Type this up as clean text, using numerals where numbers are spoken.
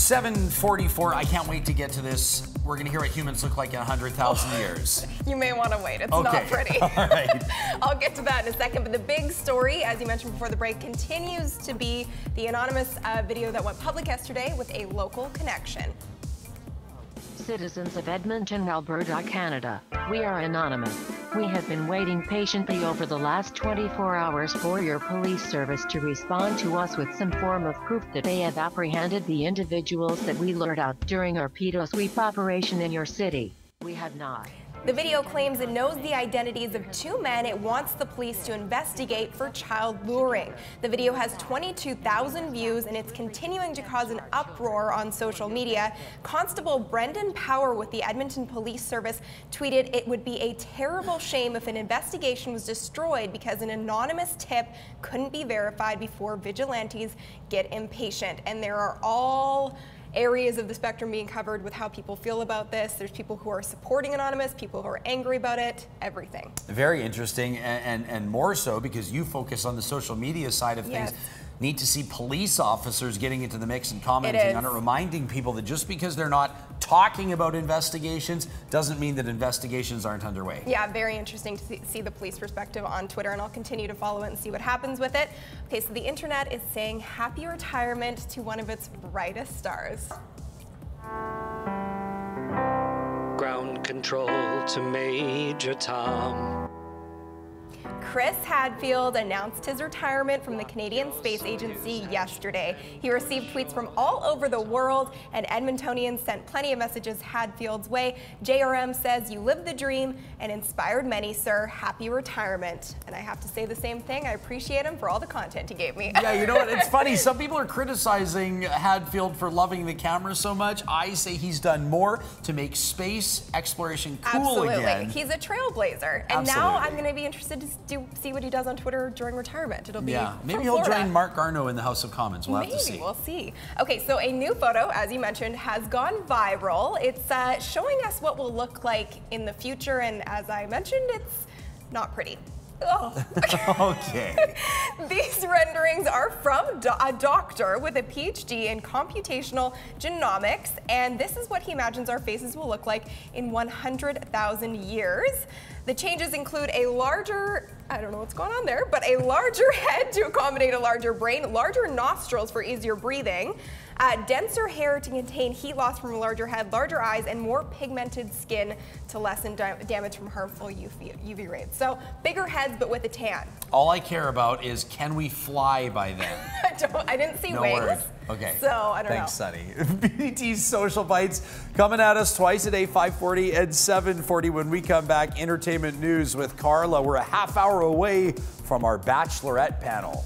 7:44. I can't wait to get to this. We're going to hear what humans look like in 100,000 years. You may want to wait. It's okay. not pretty. All right. I'll get to that in a second. But the big story, as you mentioned before the break, continues to be the anonymous video that went public yesterday with a local connection. Citizens of Edmonton, Alberta, Canada, we are anonymous. We have been waiting patiently over the last 24 hours for your police service to respond to us with some form of proof that they have apprehended the individuals that we lured out during our pedo sweep operation in your city. We have not. The video claims it knows the identities of two men it wants the police to investigate for child luring. The video has 22,000 views and it's continuing to cause an uproar on social media. Constable Brendan Power with the Edmonton Police Service tweeted it would be a terrible shame if an investigation was destroyed because an anonymous tip couldn't be verified before vigilantes get impatient. And there are all areas of the spectrum being covered with how people feel about this. There's people who are supporting anonymous, people who are angry about it, everything. Very interesting, and more so because you focus on the social media side of things. Need to see police officers getting into the mix and commenting on it, reminding people that just because they're not talking about investigations doesn't mean that investigations aren't underway. Yeah, very interesting to see the police perspective on Twitter, and I'll continue to follow it and see what happens with it. Okay, so the internet is saying happy retirement to one of its brightest stars. Ground control to Major Tom. Chris Hadfield announced his retirement from the Canadian Space Agency yesterday. He received tweets from all over the world, and Edmontonians sent plenty of messages Hadfield's way. JRM says, "You lived the dream and inspired many, sir. Happy retirement." And I have to say the same thing. I appreciate him for all the content he gave me. Yeah, you know what? It's funny. Some people are criticizing Hadfield for loving the camera so much. I say he's done more to make space exploration cool again. He's a trailblazer. And now I'm going to be interested to see what he does on Twitter during retirement. It'll be maybe he'll join Mark Garneau in the House of Commons. We'll have to see. Maybe, we'll see. Okay, so a new photo, as you mentioned, has gone viral. It's showing us what will look like in the future, and as I mentioned, it's not pretty. Oh. Okay. These renderings are from a doctor with a PhD in computational genomics, and this is what he imagines our faces will look like in 100,000 years. The changes include a larger, I don't know what's going on there, but a larger head to accommodate a larger brain, larger nostrils for easier breathing, denser hair to contain heat loss from a larger head, larger eyes, and more pigmented skin to lessen damage from harmful UV rays. So bigger heads, but with a tan. All I care about is, can we fly by then? I didn't see no wings. Word. Okay. So I don't know. Thanks, Sunny. BDT's Social Bytes coming at us twice a day, 5:40 and 7:40. When we come back, entertainment news with Carla. We're a half hour away from our Bachelorette panel.